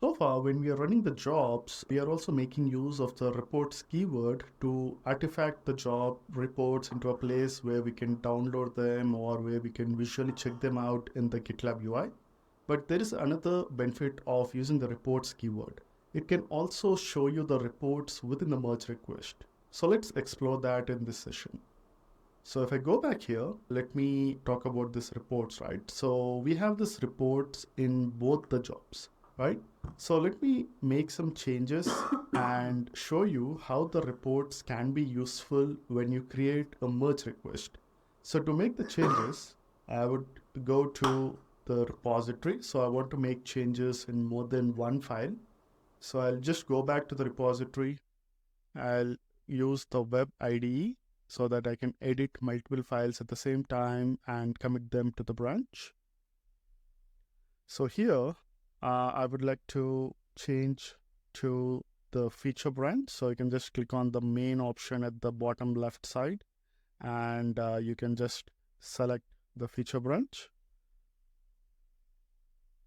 So far, when we are running the jobs, we are also making use of the reports keyword to artifact the job reports into a place where we can download them or where we can visually check them out in the GitLab UI. But there is another benefit of using the reports keyword. It can also show you the reports within the merge request. So let's explore that in this session. So if I go back here, let me talk about this reports, right? So we have this reports in both the jobs, right? So let me make some changes and show you how the reports can be useful when you create a merge request. So to make the changes, I would go to the repository. So I want to make changes in more than one file. So I'll just go back to the repository. I'll use the web IDE so that I can edit multiple files at the same time and commit them to the branch. So here, I would like to change to the feature branch. So you can just click on the main option at the bottom left side, and you can just select the feature branch.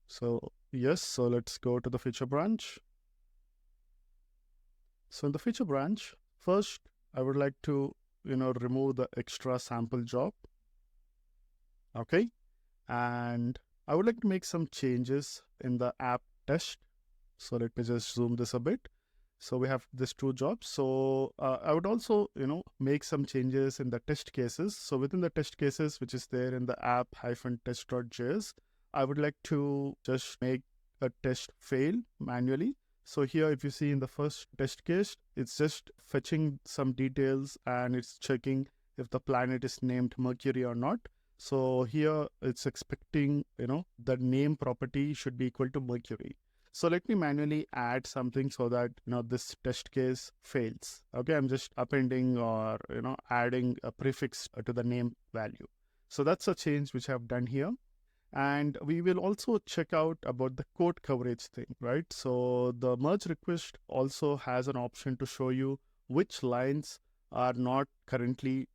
So yes, so let's go to the feature branch. So in the feature branch, first I would like to remove the extra sample job. Okay, and I would like to make some changes in the app test. So let me just zoom this a bit. So we have these two jobs. So I would also make some changes in the test cases. So within the test cases which is there in the app-test.js, I would like to just make a test fail manually. So here, if you see in the first test case, it's just fetching some details and it's checking if the planet is named Mercury or not. So here it's expecting, the name property should be equal to Mercury. So let me manually add something so that, this test case fails. Okay, I'm just appending or, adding a prefix to the name value. So that's a change which I've done here. And we will also check out about the code coverage thing, right? So the merge request also has an option to show you which lines are not currently,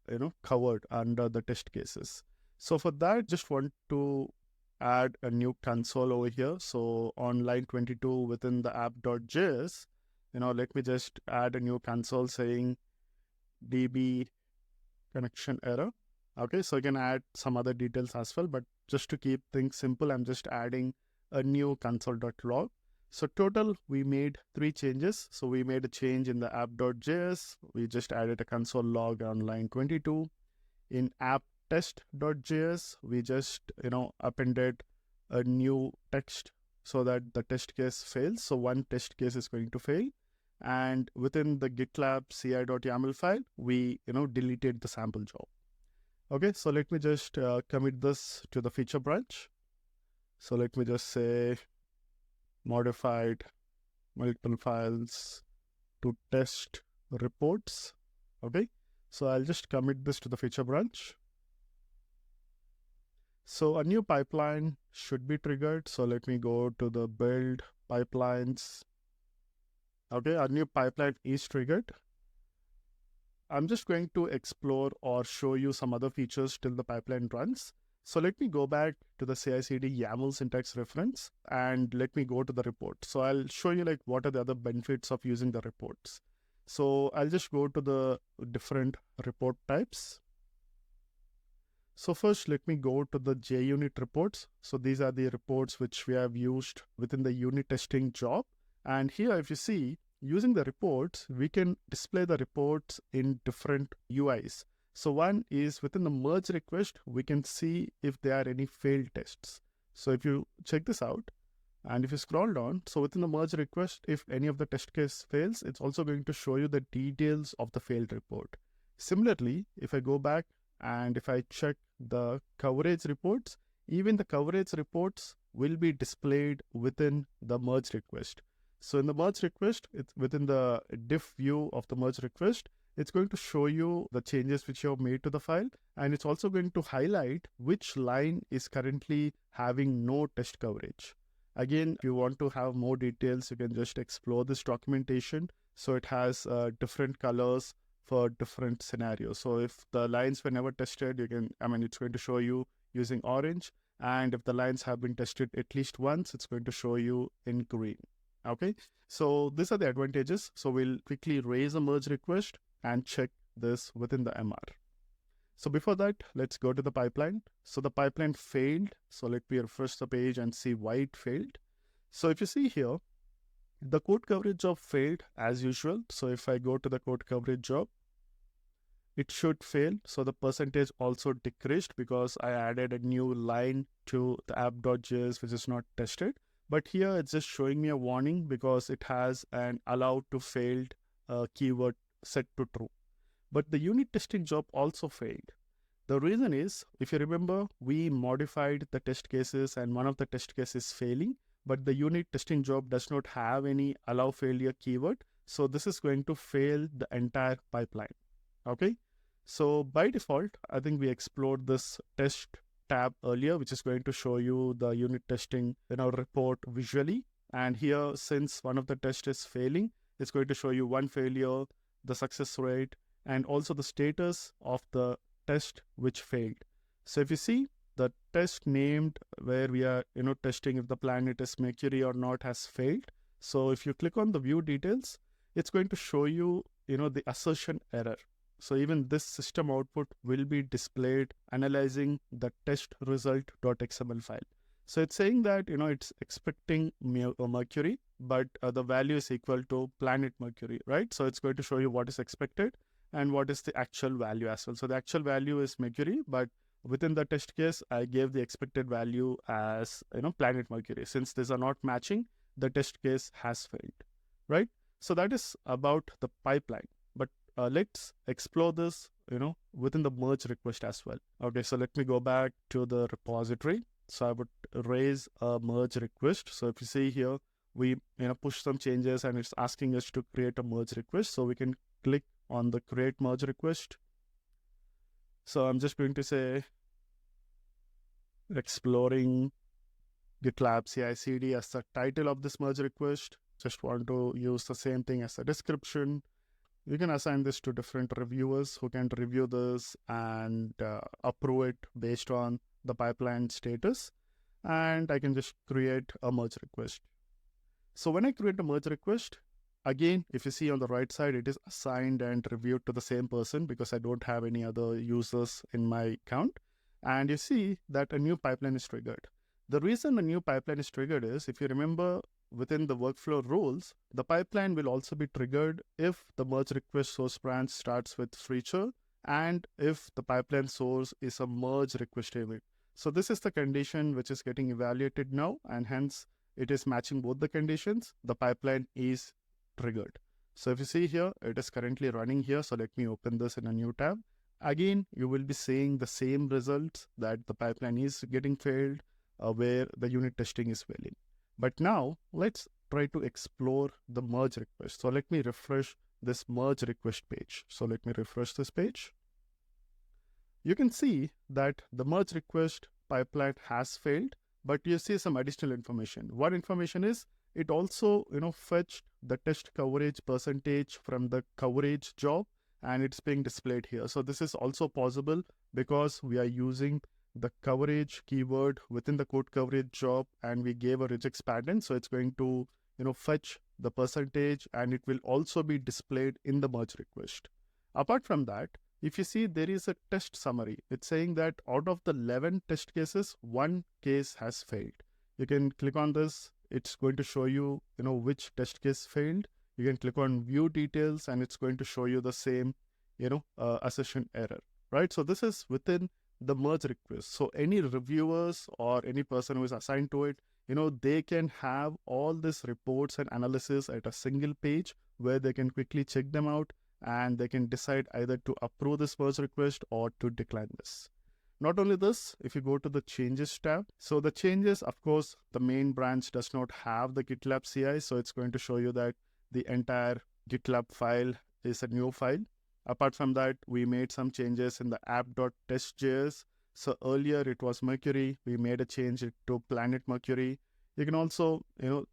covered under the test cases. So for that, just want to add a new console over here. So on line 22 within the app.js, let me just add a new console saying DB connection error. Okay, so you can add some other details as well, but just to keep things simple, I'm just adding a new console.log. So total, we made 3 changes. So we made a change in the app.js. We just added a console log on line 22. In app test.js, we just, appended a new text so that the test case fails. So one test case is going to fail. And within the gitlab ci.yaml file, we, deleted the sample job. Okay, so let me just commit this to the feature branch. So let me just say modified multiple files to test reports. Okay, so I'll just commit this to the feature branch. So a new pipeline should be triggered. So let me go to the build pipelines. Okay, a new pipeline is triggered. I'm just going to explore or show you some other features till the pipeline runs. So let me go back to the CI/CD YAML syntax reference and let me go to the report. So I'll show you like what are the other benefits of using the reports. So I'll just go to the different report types. So first, let me go to the JUnit reports. So these are the reports which we have used within the unit testing job. And here, if you see, using the reports, we can display the reports in different UIs. So one is within the merge request, we can see if there are any failed tests. So if you check this out, and if you scroll down, so within the merge request, if any of the test case fails, it's also going to show you the details of the failed report. Similarly, if I go back and if I check the coverage reports, even the coverage reports will be displayed within the merge request. So in the merge request, it's within the diff view of the merge request, it's going to show you the changes which you have made to the file. And it's also going to highlight which line is currently having no test coverage. Again, if you want to have more details, you can just explore this documentation. So it has different colors for different scenarios. So if the lines were never tested, it's going to show you using orange. And if the lines have been tested at least once, it's going to show you in green. Okay, so these are the advantages. So we'll quickly raise a merge request and check this within the MR. So before that, let's go to the pipeline. So the pipeline failed. So let me refresh the page and see why it failed. So if you see here, the code coverage job failed as usual. So if I go to the code coverage job, it should fail. So the percentage also decreased because I added a new line to the app.js, which is not tested. But here it's just showing me a warning because it has an allowed to failed keyword set to true. But the unit testing job also failed. The reason is, if you remember, we modified the test cases and one of the test cases failing, but the unit testing job does not have any allow failure keyword. So this is going to fail the entire pipeline. Okay. So by default, I think we explored this test tab earlier, which is going to show you the unit testing report visually. And here, since one of the tests is failing, it's going to show you one failure, the success rate, and also the status of the test which failed. So if you see the test named where we are testing if the planet is Mercury or not has failed. So if you click on the view details, it's going to show you the assertion error. So even this system output will be displayed analyzing the test result.xml file. So it's saying that it's expecting Mercury, but the value is equal to planet Mercury, right? So it's going to show you what is expected and what is the actual value as well. So the actual value is Mercury, but within the test case, I gave the expected value as planet Mercury. Since these are not matching, the test case has failed, right? So that is about the pipeline. But let's explore this within the merge request as well. Okay, so let me go back to the repository. So I would raise a merge request. So if you see here, we push some changes and it's asking us to create a merge request. So we can click on the create merge request. So I'm just going to say exploring GitLab CI/CD as the title of this merge request. Just want to use the same thing as the description. You can assign this to different reviewers who can review this and approve it based on the pipeline status. And I can just create a merge request. So when I create a merge request, again, if you see on the right side, it is assigned and reviewed to the same person because I don't have any other users in my account. And you see that a new pipeline is triggered. The reason a new pipeline is triggered is, if you remember, within the workflow rules, the pipeline will also be triggered if the merge request source branch starts with feature and if the pipeline source is a merge request event. So this is the condition which is getting evaluated now, and hence it is matching both the conditions. The pipeline is triggered. So if you see here, it is currently running here. So let me open this in a new tab. Again, you will be seeing the same results, that the pipeline is getting failed where the unit testing is failing. But now let's try to explore the merge request. So let me refresh this merge request page. So let me refresh this page. You can see that the merge request pipeline has failed, but you see some additional information. What information is, it also fetched the test coverage percentage from the coverage job, and it's being displayed here. So this is also possible because we are using the coverage keyword within the code coverage job, and we gave a regex pattern. So it's going to fetch the percentage, and it will also be displayed in the merge request. Apart from that, if you see, there is a test summary. It's saying that out of the 11 test cases, 1 case has failed. You can click on this. It's going to show you which test case failed. You can click on view details, and it's going to show you the same assertion error, right? So this is within the merge request. So any reviewers or any person who is assigned to it, they can have all these reports and analysis at a single page where they can quickly check them out, and they can decide either to approve this merge request or to decline this. Not only this, if you go to the changes tab, so the changes, of course, the main branch does not have the GitLab CI, so it's going to show you that the entire GitLab file is a new file. Apart from that, we made some changes in the app.test.js. So earlier it was Mercury. We made a change to planet Mercury. You can also,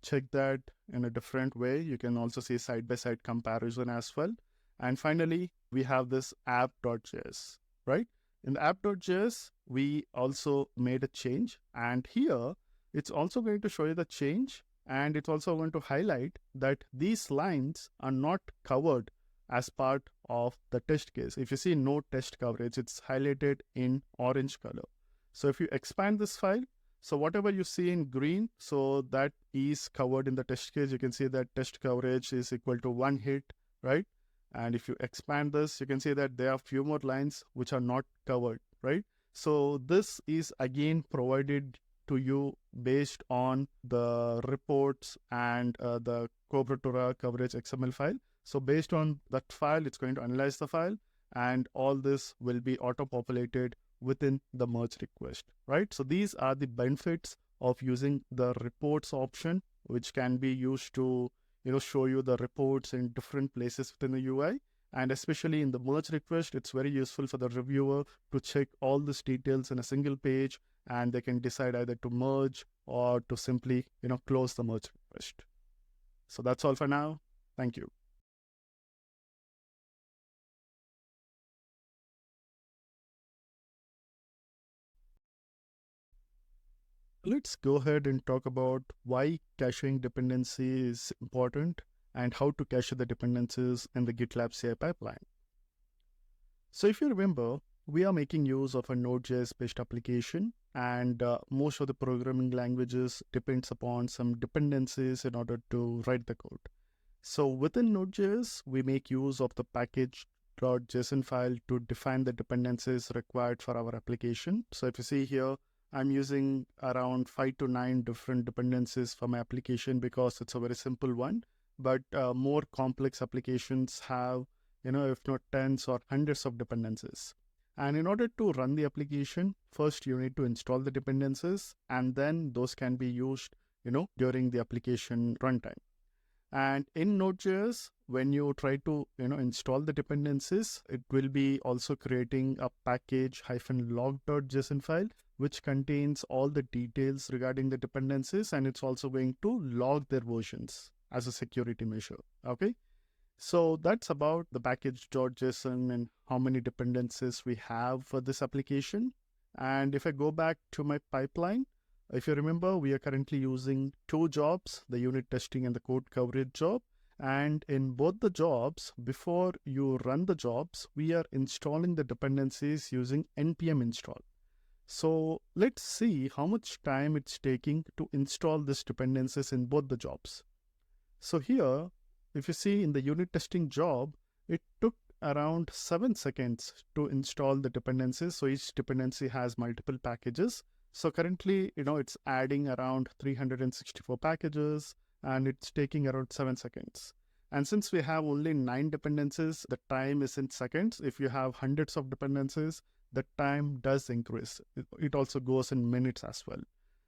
check that in a different way. You can also see side-by-side comparison as well. And finally, we have this app.js, right? In the app.js, we also made a change. And here, it's also going to show you the change And it's also going to highlight that these lines are not covered as part of the test case. If you see no test coverage, it's highlighted in orange color. So if you expand this file, so whatever you see in green, so that is covered in the test case. You can see that test coverage is equal to 1 hit, right? And if you expand this, you can see that there are few more lines which are not covered, right? So this is again provided to you based on the reports and the Cobratura coverage XML file. So based on that file, it's going to analyze the file, and all this will be auto-populated within the merge request, right? So these are the benefits of using the reports option, which can be used to show you the reports in different places within the UI. And especially in the merge request, it's very useful for the reviewer to check all these details in a single page, and they can decide either to merge or to simply close the merge request. So that's all for now. Thank you. Let's go ahead and talk about why caching dependency is important and how to cache the dependencies in the GitLab CI pipeline. So if you remember, we are making use of a Node.js based application, and most of the programming languages depends upon some dependencies in order to write the code. So within Node.js, we make use of the package.json file to define the dependencies required for our application. So if you see here, I'm using around 5 to 9 different dependencies for my application because it's a very simple one. But more complex applications have, if not tens or hundreds of dependencies. And in order to run the application, first you need to install the dependencies, and then those can be used, during the application runtime. And in Node.js, when you try to install the dependencies, it will be also creating a package-log.json file, which contains all the details regarding the dependencies, and it's also going to log their versions as a security measure. Okay. So that's about the package.json and how many dependencies we have for this application. And if I go back to my pipeline, if you remember, we are currently using 2 jobs, the unit testing and the code coverage job. And in both the jobs, before you run the jobs, we are installing the dependencies using npm install. So let's see how much time it's taking to install these dependencies in both the jobs. So here, if you see in the unit testing job, it took around 7 seconds to install the dependencies. So each dependency has multiple packages. So currently, it's adding around 364 packages, and it's taking around 7 seconds. And since we have only 9 dependencies, the time is in seconds. If you have hundreds of dependencies, the time does increase. It also goes in minutes as well.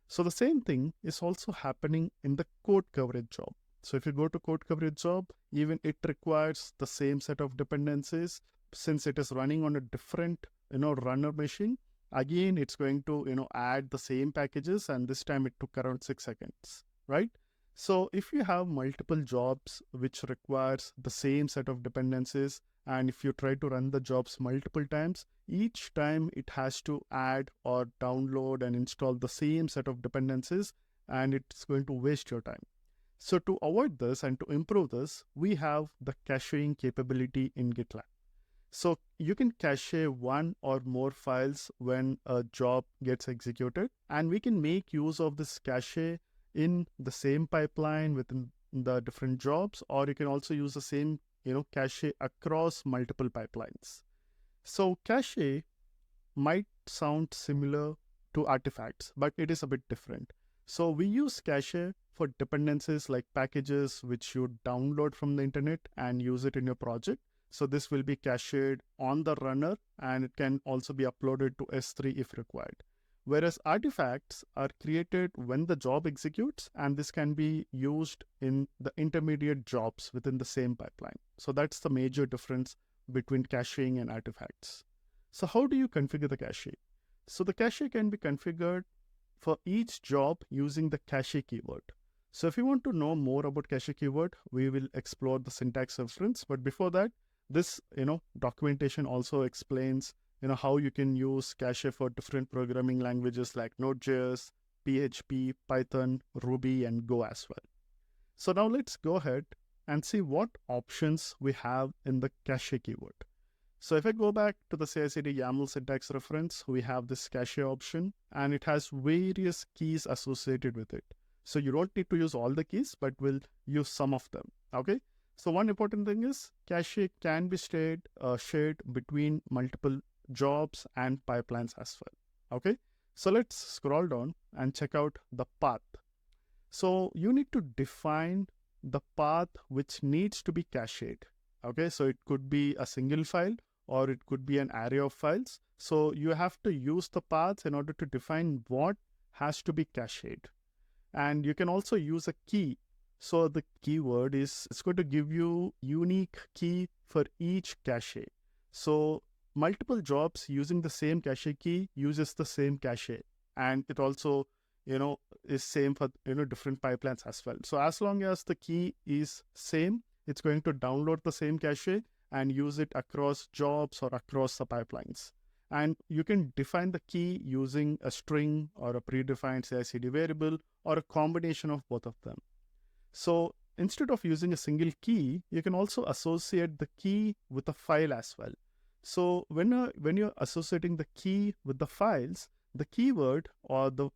So the same thing is also happening in the code coverage job. So if you go to code coverage job, even it requires the same set of dependencies. Since it is running on a different, runner machine, again, it's going to, add the same packages, and this time it took around 6 seconds, right? So if you have multiple jobs which requires the same set of dependencies, and if you try to run the jobs multiple times, each time it has to add or download and install the same set of dependencies, and it's going to waste your time. So to avoid this and to improve this, we have the caching capability in GitLab. So you can cache one or more files when a job gets executed, and we can make use of this cache in the same pipeline within the different jobs, or you can also use the same cache across multiple pipelines. So cache might sound similar to artifacts, but it is a bit different. So we use cache for dependencies like packages which you download from the internet and use it in your project. So this will be cached on the runner, and it can also be uploaded to S3 if required. Whereas artifacts are created when the job executes, and this can be used in the intermediate jobs within the same pipeline. So that's the major difference between caching and artifacts. So how do you configure the cache? So the cache can be configured for each job using the cache keyword. So if you want to know more about cache keyword, we will explore the syntax reference. But before that, this documentation also explains how you can use cache for different programming languages like Node.js, PHP, Python, Ruby, and Go as well. So now let's go ahead and see what options we have in the cache keyword. So if I go back to the CI/CD YAML syntax reference, we have this cache option, and it has various keys associated with it. So you don't need to use all the keys, but we'll use some of them. Okay. So one important thing is cache can be shared between multiple jobs and pipelines as well. Okay. So let's scroll down and check out the path. So you need to define the path which needs to be cached. Okay, so it could be a single file or it could be an array of files. So you have to use the paths in order to define what has to be cached. And you can also use a key. So the keyword is, it's going to give you unique key for each cache. So multiple jobs using the same cache key uses the same cache. And it also, is same for, different pipelines as well. So as long as the key is same, it's going to download the same cache and use it across jobs or across the pipelines. And you can define the key using a string or a predefined CI/CD variable or a combination of both of them. So instead of using a single key, you can also associate the key with a file as well. So when you're associating the key with the files, the keyword or the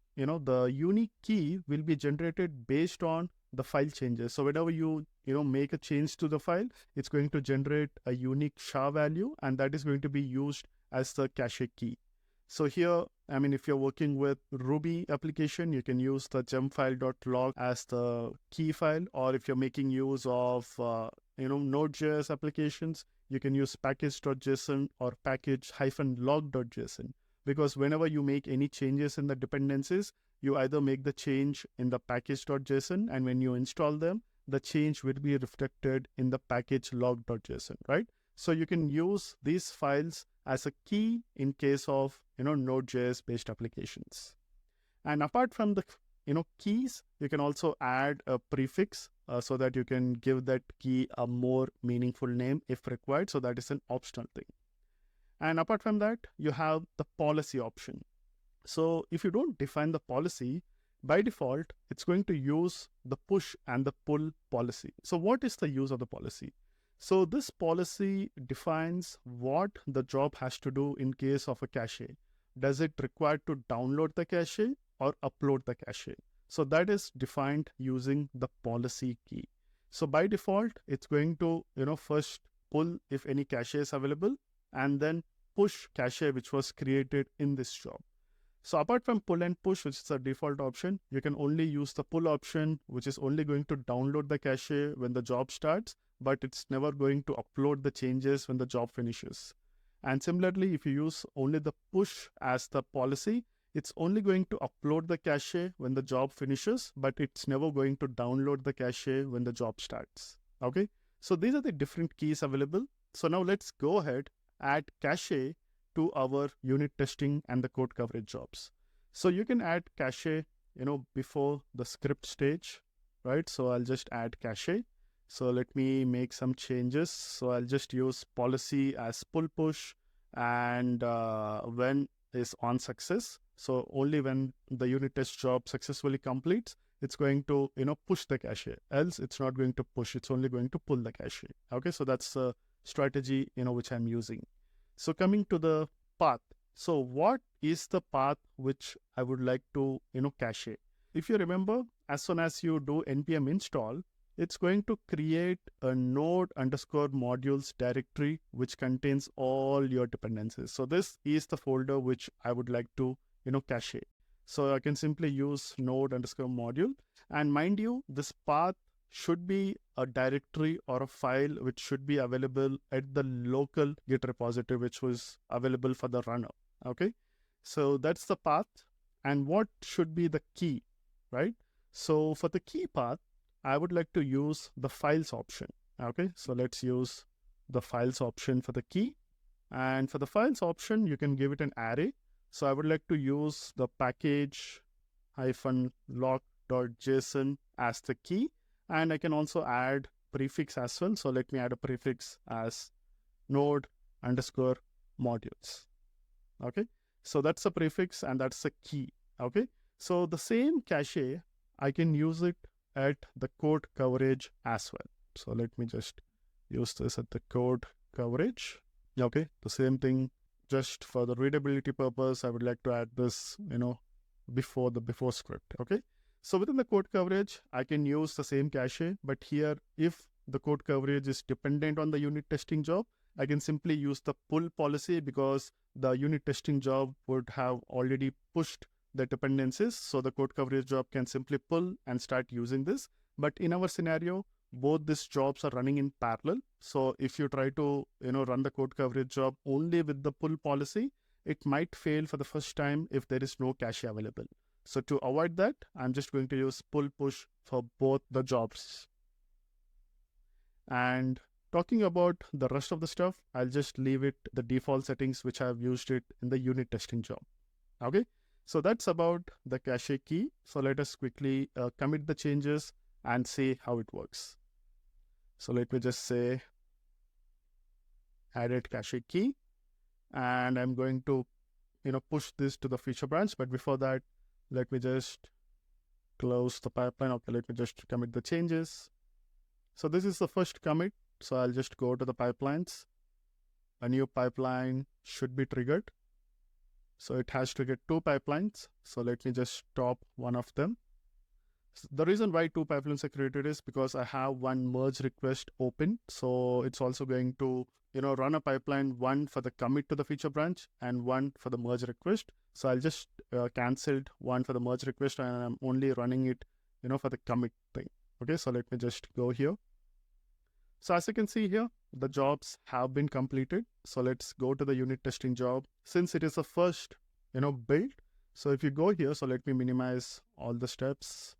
unique key will be generated based on the file changes. So whenever you make a change to the file, it's going to generate a unique SHA value, and that is going to be used as the cache key. So here, if you're working with Ruby application, you can use the gemfile.log as the key file, or if you're making use of Node.js applications, you can use package.json or package-log.json. Because whenever you make any changes in the dependencies, you either make the change in the package.json, and when you install them, the change will be reflected in the package log.json, right? So you can use these files as a key in case of Node.js based applications. And apart from the keys, you can also add a prefix so that you can give that key a more meaningful name if required. So that is an optional thing. And apart from that, you have the policy option. So if you don't define the policy, by default, it's going to use the push and the pull policy. So what is the use of the policy? So this policy defines what the job has to do in case of a cache. Does it require to download the cache or upload the cache? So that is defined using the policy key. So by default, it's going to first pull if any cache is available, and then push cache which was created in this job. So apart from pull and push, which is a default option, you can only use the pull option, which is only going to download the cache when the job starts, but it's never going to upload the changes when the job finishes. And similarly, if you use only the push as the policy, it's only going to upload the cache when the job finishes, but it's never going to download the cache when the job starts. Okay, so these are the different keys available. So now let's go ahead, add cache to our unit testing and the code coverage jobs. So you can add cache, before the script stage, right? So I'll just add cache. So let me make some changes. So I'll just use policy as pull push, and when is on success. So only when the unit test job successfully completes, it's going to, push the cache. Else it's not going to push. It's only going to pull the cache. Okay. So that's a strategy, which I'm using. So coming to the path. So what is the path which I would like to, cache? If you remember, as soon as you do npm install, it's going to create a node_modules directory which contains all your dependencies. So this is the folder which I would like to, cache. So I can simply use node_module, and mind you, this path should be a directory or a file which should be available at the local Git repository which was available for the runner. Okay, so that's the path. And what should be the key, right? So for the key path, I would like to use the files option. Okay, so let's use the files option for the key. And for the files option, you can give it an array. So I would like to use the package-log.json as the key. And I can also add prefix as well. So let me add a prefix as node_modules. Okay, so that's a prefix and that's a key. Okay, So the same cache, I can use it at the code coverage as well. So let me just use this at the code coverage. Okay, the same thing, just for the readability purpose, I would like to add this, before the before script. Okay, so within the code coverage, I can use the same cache, but here, if the code coverage is dependent on the unit testing job, I can simply use the pull policy, because the unit testing job would have already pushed the dependencies. So the code coverage job can simply pull and start using this. But in our scenario, both these jobs are running in parallel. So if you try to, run the code coverage job only with the pull policy, it might fail for the first time if there is no cache available. So to avoid that, I'm just going to use pull push for both the jobs. And talking about the rest of the stuff, I'll just leave it the default settings which I've used it in the unit testing job. Okay, so that's about the cache key. So let us quickly commit the changes and see how it works. So let me just say added cache key, and I'm going to push this to the feature branch. But before that, let me just close the pipeline. Okay, let me just commit the changes. So this is the first commit. So I'll just go to the pipelines. A new pipeline should be triggered. So it has triggered 2 pipelines. So let me just stop one of them. So the reason why 2 pipelines are created is because I have one merge request open. So it's also going to run a pipeline, one for the commit to the feature branch and one for the merge request. So I'll just canceled one for the merge request, and I'm only running it for the commit thing. Okay, so let me just go here. So as you can see here, the jobs have been completed. So let's go to the unit testing job. Since it is the first, build. So if you go here, so let me minimize all the steps.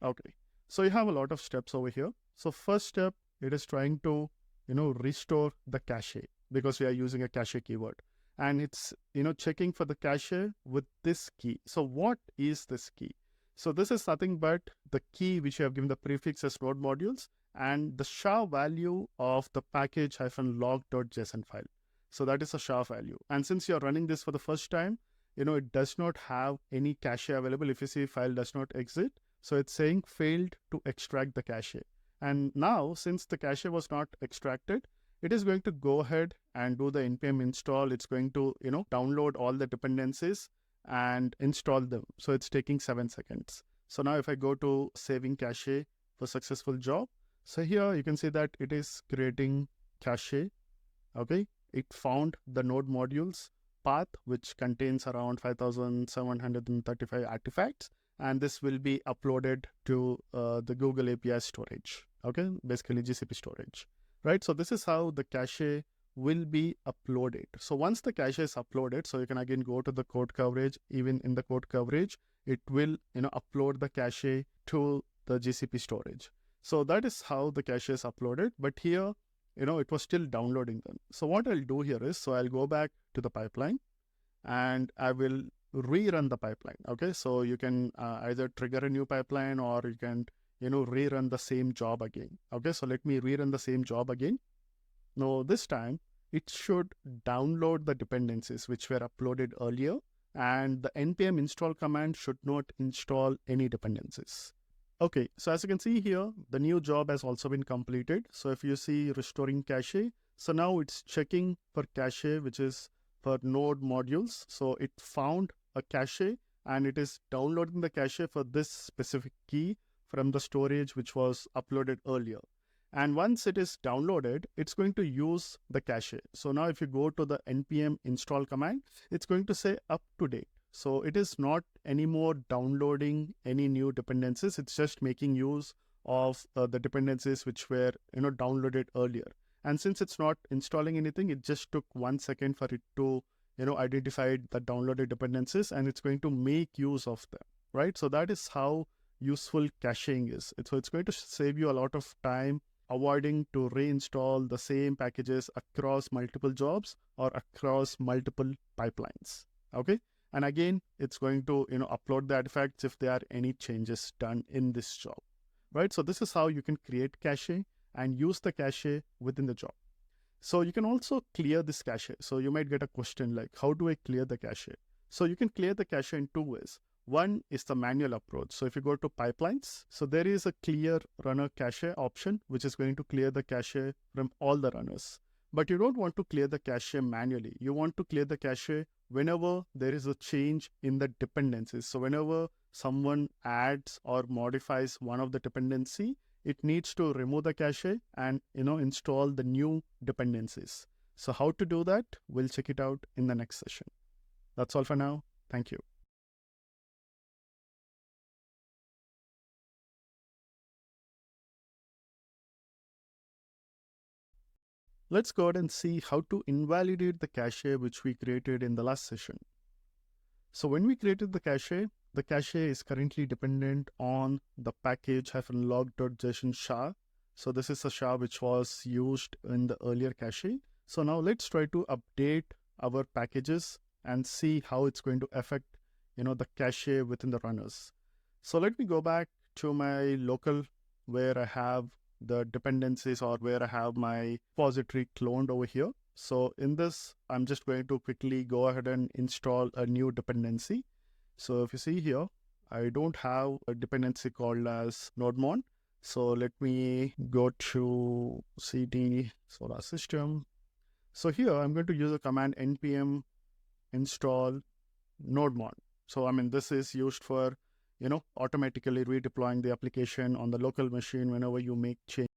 Okay, so you have a lot of steps over here. So first step, it is trying to, restore the cache, because we are using a cache keyword. And it's, checking for the cache with this key. So what is this key? So this is nothing but the key which you have given the prefix as node modules and the SHA value of the package-log.json file. So that is a SHA value. And since you're running this for the first time, it does not have any cache available. If you see file does not exit, so it's saying failed to extract the cache. And now, since the cache was not extracted, it is going to go ahead and do the npm install. It's going to, download all the dependencies and install them. So it's taking 7 seconds. So now if I go to saving cache for successful job, so here you can see that it is creating cache. Okay, it found the node modules path, which contains around 5,735 artifacts, and this will be uploaded to the Google API storage. Okay, basically GCP storage, right? So this is how the cache will be uploaded. So once the cache is uploaded, so you can again go to the code coverage. Even in the code coverage, it will upload the cache to the GCP storage. So that is how the cache is uploaded. But here, it was still downloading them. So what I'll do here is, so I'll go back to the pipeline and I will rerun the pipeline. Okay, so you can either trigger a new pipeline, or you can rerun the same job again. Okay, so let me rerun the same job again. Now this time it should download the dependencies which were uploaded earlier, and the npm install command should not install any dependencies. Okay, so as you can see here, the new job has also been completed. So if you see restoring cache, so now it's checking for cache, which is for node modules. So it found a cache and it is downloading the cache for this specific key from the storage which was uploaded earlier. And once it is downloaded, it's going to use the cache. So now if you go to the npm install command, it's going to say up to date. So it is not anymore downloading any new dependencies. It's just making use of the dependencies which were downloaded earlier. And since it's not installing anything, it just took 1 second for it to identify the downloaded dependencies, and it's going to make use of them, right? So that is how useful caching is. So it's going to save you a lot of time avoiding to reinstall the same packages across multiple jobs or across multiple pipelines. Okay. And again, it's going to upload the artifacts if there are any changes done in this job, right? So this is how you can create cache and use the cache within the job. So you can also clear this cache. So you might get a question like, how do I clear the cache? So you can clear the cache in 2 ways. One is the manual approach. So if you go to pipelines, so there is a clear runner cache option, which is going to clear the cache from all the runners. But you don't want to clear the cache manually. You want to clear the cache whenever there is a change in the dependencies. So whenever someone adds or modifies one of the dependency, it needs to remove the cache and install the new dependencies. So how to do that? We'll check it out in the next session. That's all for now. Thank you. Let's go ahead and see how to invalidate the cache which we created in the last session. So when we created the cache is currently dependent on the package-log.json SHA. So this is a SHA which was used in the earlier cache. So now let's try to update our packages and see how it's going to affect the cache within the runners. So let me go back to my local where I have the dependencies or where I have my repository cloned over here. So in this, I'm just going to quickly go ahead and install a new dependency. So if you see here, I don't have a dependency called as nodemon. So let me go to cd solar system. So here I'm going to use a command npm install nodemon. So this is used for automatically redeploying the application on the local machine whenever you make change.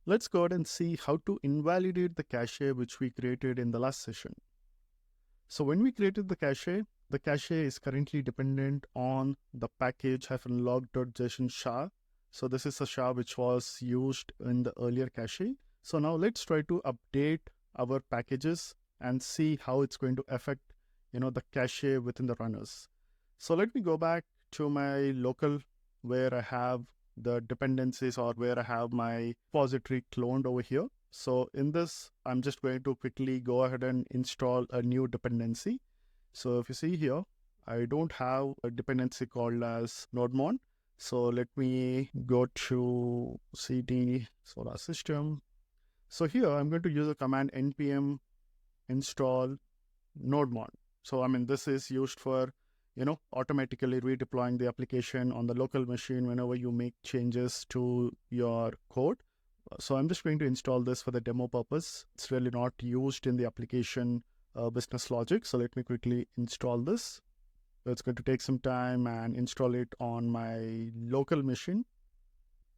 Let's go ahead and see how to invalidate the cache which we created in the last session. So when we created the cache is currently dependent on the package-log.json SHA. So this is a SHA which was used in the earlier cache. So now let's try to update our packages and see how it's going to affect the cache within the runners. So let me go back to my local where I have the dependencies or where I have my repository cloned over here. So in this, I'm just going to quickly go ahead and install a new dependency. So if you see here, I don't have a dependency called as nodemon. So let me go to cd solar system. So here I'm going to use a command npm install nodemon. So this is used for automatically redeploying the application on the local machine whenever you make changes to your code. So I'm just going to install this for the demo purpose. It's really not used in the application business logic. So let me quickly install this. So it's going to take some time and install it on my local machine.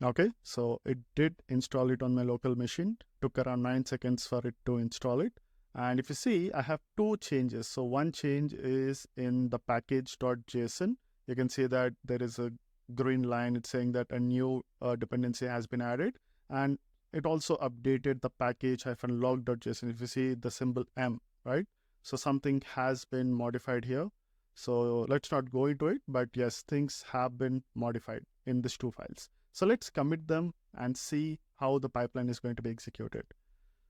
Okay, so it did install it on my local machine. Took around 9 seconds for it to install it. And if you see, I have two changes. So one change is in the package.json. You can see that there is a green line. It's saying that a new dependency has been added. And it also updated the package-log.json. If you see the symbol M, right? So something has been modified here. So let's not go into it, but yes, things have been modified in these two files. So let's commit them and see how the pipeline is going to be executed.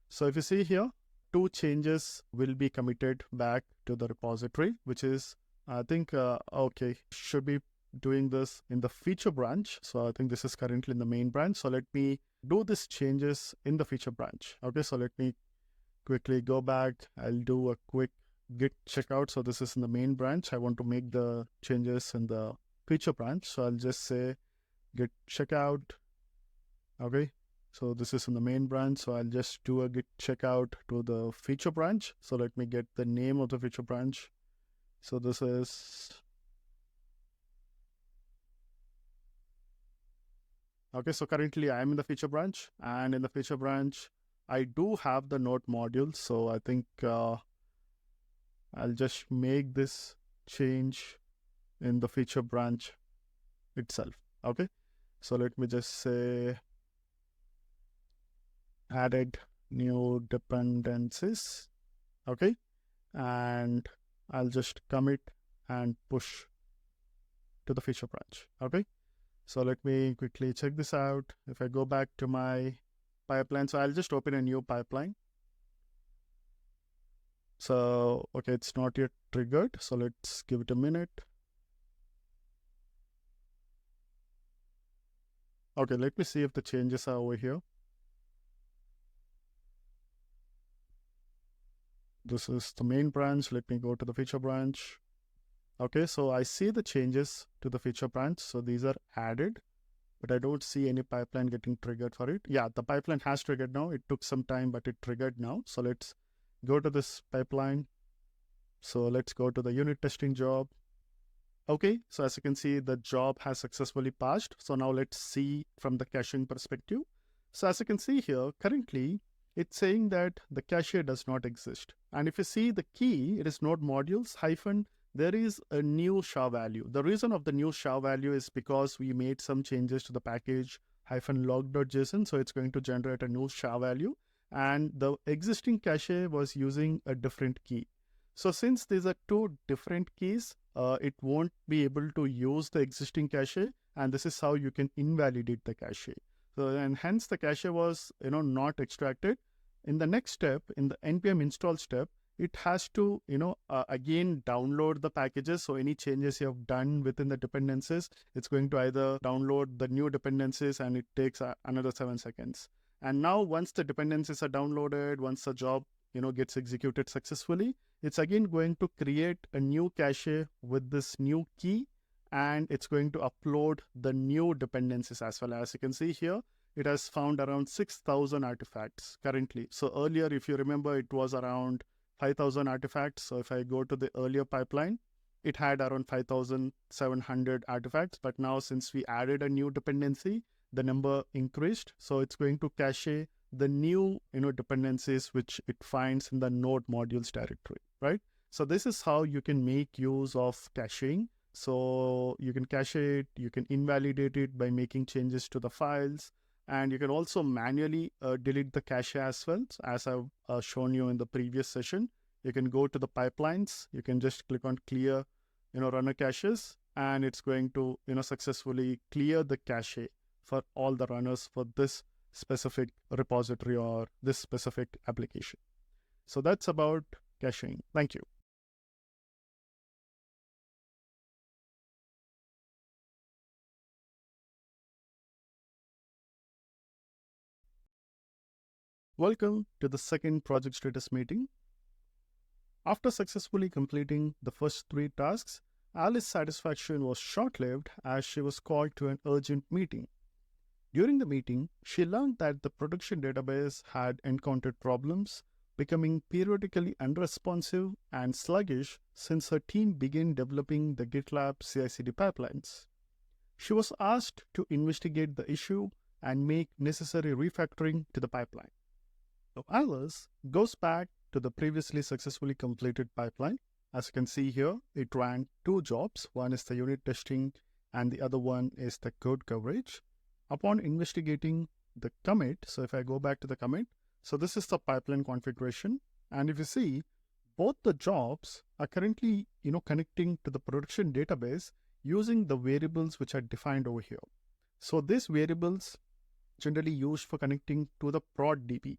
So if you see here, two changes will be committed back to the repository, which is, I think, okay, should be doing this in the feature branch. So I think this is currently in the main branch. So let me do these changes in the feature branch. Okay, so let me quickly go back. I'll do a quick git checkout. So this is in the main branch. I want to make the changes in the feature branch. So I'll just say git checkout. Okay, so this is in the main branch. So I'll just do a git checkout to the feature branch. So let me get the name of the feature branch. So this is, okay, so currently I'm in the feature branch, and in the feature branch, I do have the node module. So I think I'll just make this change in the feature branch itself. Okay, so let me just say added new dependencies. Okay, and I'll just commit and push to the feature branch. Okay, so let me quickly check this out. If I go back to my pipeline, so I'll just open a new pipeline. So, okay, it's not yet triggered. So let's give it a minute. Okay, let me see if the changes are over here. This is the main branch. Let me go to the feature branch. Okay, so I see the changes to the feature branch. So these are added, but I don't see any pipeline getting triggered for it. Yeah, the pipeline has triggered now. It took some time, but it triggered now. So let's go to this pipeline. So let's go to the unit testing job. Okay, so as you can see, the job has successfully passed. So now let's see from the caching perspective. So as you can see here, currently it's saying that the cache does not exist. And if you see the key, it is node modules hyphen, there is a new SHA value. The reason of the new SHA value is because we made some changes to the package hyphen log.json. So it's going to generate a new SHA value. And the existing cache was using a different key. So since these are two different keys, it won't be able to use the existing cache, and this is how you can invalidate the cache. So and hence the cache was not extracted. In the next step, in the npm install step, it has to again download the packages. So any changes you have done within the dependencies, it's going to either download the new dependencies, and it takes another 7 seconds. And now once the dependencies are downloaded, once the job gets executed successfully, it's again going to create a new cache with this new key, and it's going to upload the new dependencies as well. As you can see here, it has found around 6,000 artifacts currently. So earlier, if you remember, it was around 5,000 artifacts. So if I go to the earlier pipeline, it had around 5,700 artifacts. But now since we added a new dependency, the number increased. So it's going to cache the new dependencies which it finds in the node modules directory, right? So this is how you can make use of caching. So you can cache it, you can invalidate it by making changes to the files, and you can also manually delete the cache as well. So as I've shown you in the previous session, you can go to the pipelines, you can just click on clear runner caches, and it's going to successfully clear the cache for all the runners for this specific repository or this specific application. So that's about caching. Thank you. Welcome to the second project status meeting. After successfully completing the first 3 tasks, Alice's satisfaction was short-lived as she was called to an urgent meeting. During the meeting, she learned that the production database had encountered problems, becoming periodically unresponsive and sluggish since her team began developing the GitLab CI/CD pipelines. She was asked to investigate the issue and make necessary refactoring to the pipeline. So Alice goes back to the previously successfully completed pipeline. As you can see here, it ran 2 jobs. One is the unit testing and the other one is the code coverage. Upon investigating the commit, so if I go back to the commit, so this is the pipeline configuration. And if you see, both the jobs are currently connecting to the production database using the variables which are defined over here. So these variables generally used for connecting to the prod DB.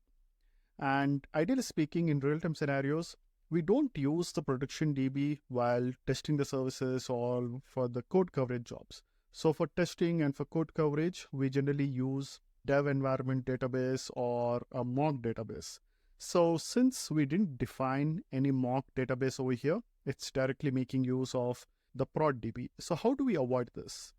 And ideally speaking, in real-time scenarios, we don't use the production DB while testing the services or for the code coverage jobs. So for testing and for code coverage, we generally use dev environment database or a mock database. So since we didn't define any mock database over here, it's directly making use of the prod DB. So how do we avoid this?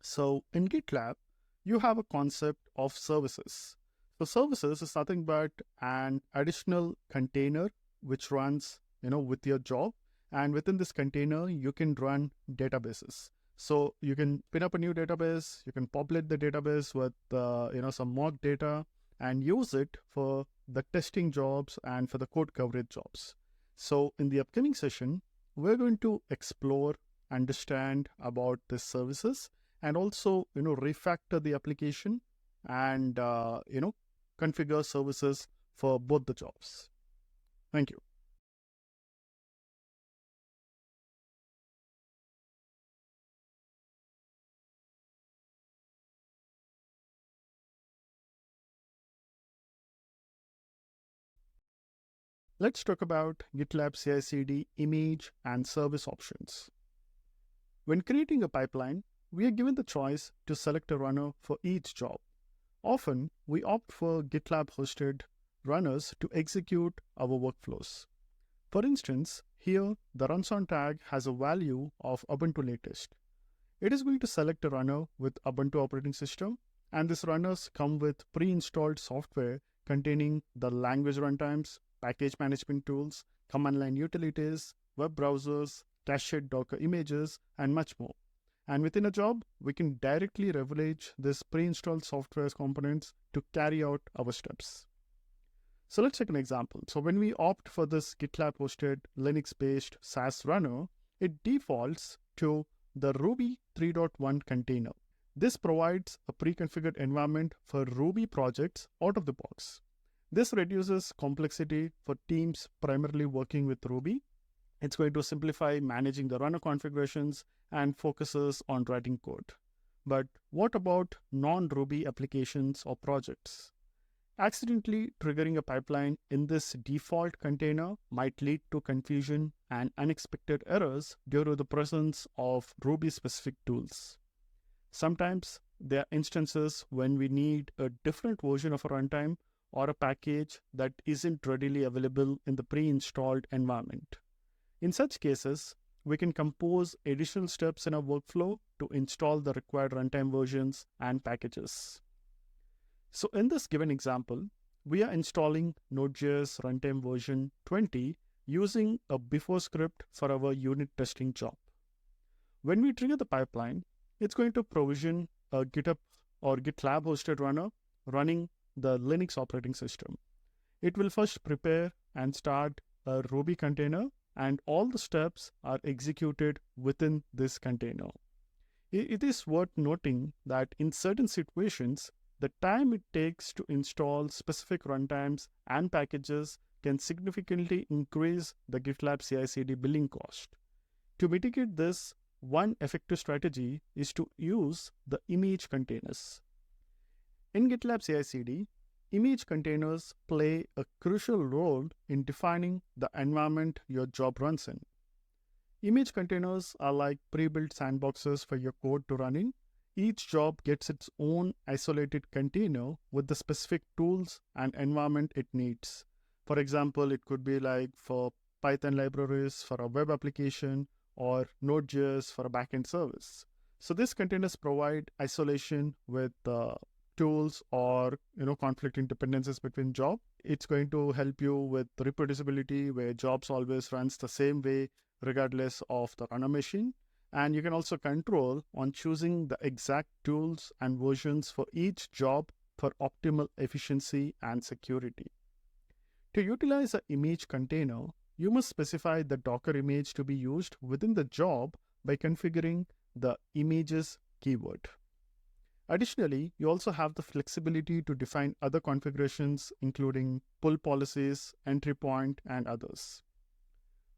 So in GitLab, you have a concept of services. So services is nothing but an additional container which runs, with your job. And within this container, you can run databases. So you can pin up a new database, you can populate the database with, some mock data and use it for the testing jobs and for the code coverage jobs. So in the upcoming session, we're going to explore, understand about the services, and also, refactor the application and, configure services for both the jobs. Thank you. Let's talk about GitLab CI/CD image and service options. When creating a pipeline, we are given the choice to select a runner for each job. Often, we opt for GitLab-hosted runners to execute our workflows. For instance, here the runs on tag has a value of Ubuntu latest. It is going to select a runner with Ubuntu operating system, and these runners come with pre-installed software containing the language runtimes, package management tools, command line utilities, web browsers, cached Docker images, and much more. And within a job, we can directly leverage this pre-installed software components to carry out our steps. So let's take an example. So when we opt for this GitLab hosted Linux-based SaaS runner, it defaults to the Ruby 3.1 container. This provides a pre-configured environment for Ruby projects out of the box. This reduces complexity for teams primarily working with Ruby. It's going to simplify managing the runner configurations and focuses on writing code. But what about non-Ruby applications or projects? Accidentally triggering a pipeline in this default container might lead to confusion and unexpected errors due to the presence of Ruby-specific tools. Sometimes there are instances when we need a different version of a runtime or a package that isn't readily available in the pre-installed environment. In such cases, we can compose additional steps in our workflow to install the required runtime versions and packages. So in this given example, we are installing Node.js runtime version 20 using a before script for our unit testing job. When we trigger the pipeline, it's going to provision a GitHub or GitLab hosted runner running the Linux operating system. It will first prepare and start a Ruby container, and all the steps are executed within this container. It is worth noting that in certain situations, the time it takes to install specific runtimes and packages can significantly increase the GitLab CI/CD billing cost. To mitigate this, one effective strategy is to use the image containers. In GitLab CI/CD, image containers play a crucial role in defining the environment your job runs in. Image containers are like pre-built sandboxes for your code to run in. Each job gets its own isolated container with the specific tools and environment it needs. For example, it could be like for Python libraries for a web application or Node.js for a backend service. So these containers provide isolation with tools or conflicting dependencies between job. It's going to help you with reproducibility where jobs always runs the same way regardless of the runner machine. And you can also control on choosing the exact tools and versions for each job for optimal efficiency and security. To utilize an image container, you must specify the Docker image to be used within the job by configuring the images keyword. Additionally, you also have the flexibility to define other configurations, including pull policies, entry point, and others.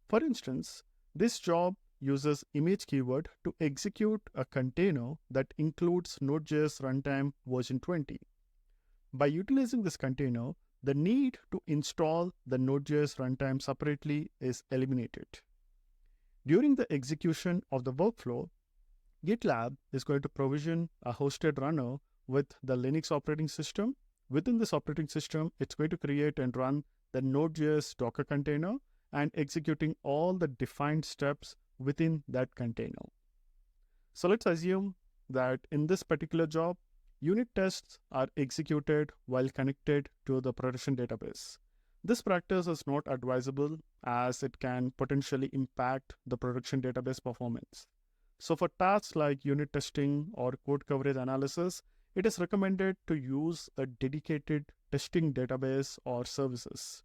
For instance, this job uses image keyword to execute a container that includes Node.js runtime version 20. By utilizing this container, the need to install the Node.js runtime separately is eliminated. During the execution of the workflow, GitLab is going to provision a hosted runner with the Linux operating system. Within this operating system, it's going to create and run the Node.js Docker container and executing all the defined steps within that container. So let's assume that in this particular job, unit tests are executed while connected to the production database. This practice is not advisable as it can potentially impact the production database performance. So for tasks like unit testing or code coverage analysis, it is recommended to use a dedicated testing database or services.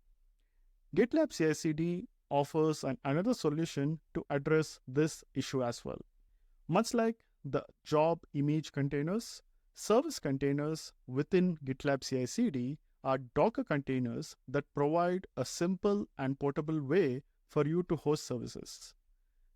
GitLab CI/CD offers another solution to address this issue as well. Much like the job image containers, service containers within GitLab CI/CD are Docker containers that provide a simple and portable way for you to host services.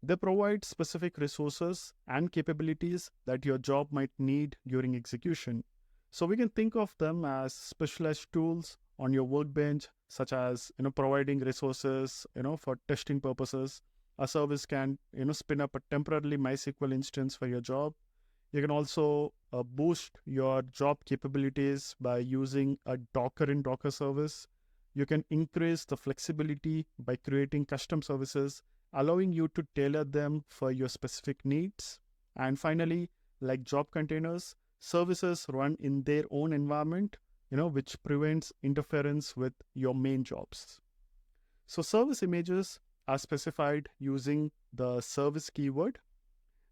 They provide specific resources and capabilities that your job might need during execution. So we can think of them as specialized tools on your workbench such as providing resources for testing purposes. A service can spin up a temporarily MySQL instance for your job. You can also boost your job capabilities by using a Docker in Docker service. You can increase the flexibility by creating custom services, allowing you to tailor them for your specific needs. And finally, like job containers, services run in their own environment, which prevents interference with your main jobs. So service images are specified using the service keyword.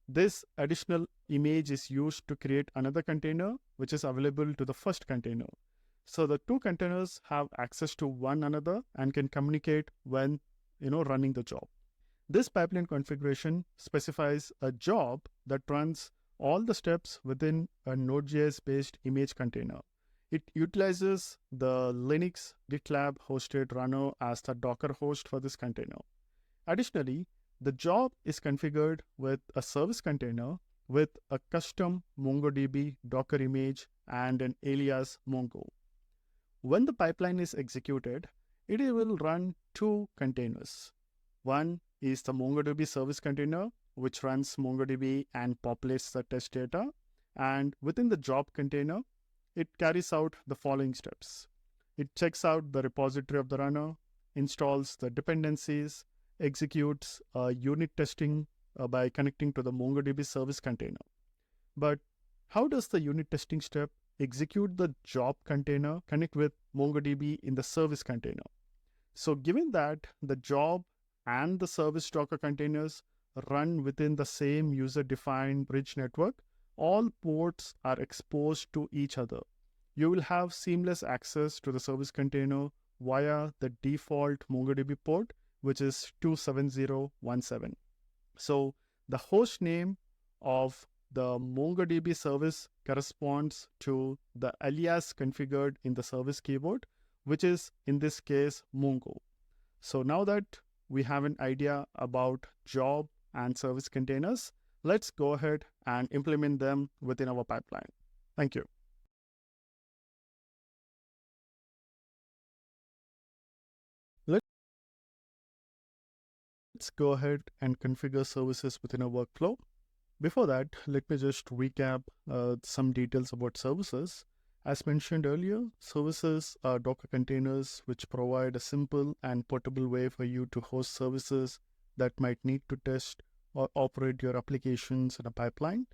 This additional image is used to create another container, which is available to the first container. So the two containers have access to one another and can communicate when running the job. This pipeline configuration specifies a job that runs all the steps within a Node.js-based image container. It utilizes the Linux GitLab hosted runner as the Docker host for this container. Additionally, the job is configured with a service container with a custom MongoDB Docker image and an alias Mongo. When the pipeline is executed, it will run two containers. One is the MongoDB service container, which runs MongoDB and populates the test data. And within the job container, it carries out the following steps. It checks out the repository of the runner, installs the dependencies, executes unit testing by connecting to the MongoDB service container. But how does the unit testing step execute the job container connect with MongoDB in the service container? So given that the job and the service Docker containers run within the same user-defined bridge network, all ports are exposed to each other. You will have seamless access to the service container via the default MongoDB port, which is 27017. So the host name of the MongoDB service corresponds to the alias configured in the service keyword, which is in this case Mongo. So now that we have an idea about job and service containers, let's go ahead and implement them within our pipeline. Thank you. Let's go ahead and configure services within a workflow. Before that, let me just recap some details about services. As mentioned earlier, services are Docker containers which provide a simple and portable way for you to host services that might need to test or operate your applications in a pipeline.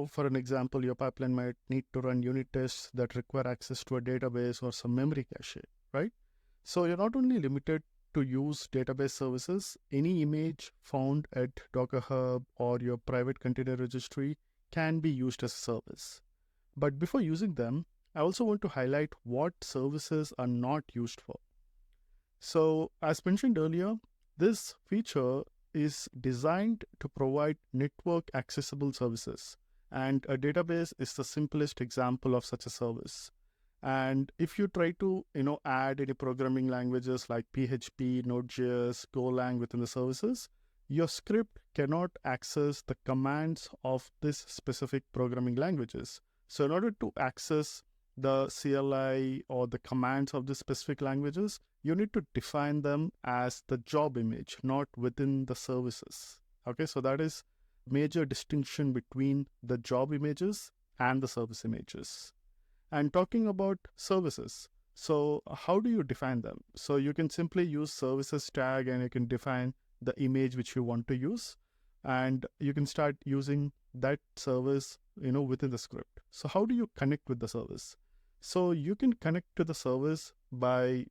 For an example, your pipeline might need to run unit tests that require access to a database or some memory cache, right? So you're not only limited to use database services, any image found at Docker Hub or your private container registry can be used as a service. But before using them, I also want to highlight what services are not used for. So as mentioned earlier, this feature is designed to provide network accessible services, and a database is the simplest example of such a service. And if you try to, add any programming languages like PHP, Node.js, Golang within the services, your script cannot access the commands of this specific programming languages. So in order to access the CLI or the commands of the specific languages, you need to define them as the job image, not within the services. Okay, so that is major distinction between the job images and the service images. And talking about services, so how do you define them? So you can simply use services tag and you can define the image which you want to use, and you can start using that service within the script. So how do you connect with the service? So you can connect to the service by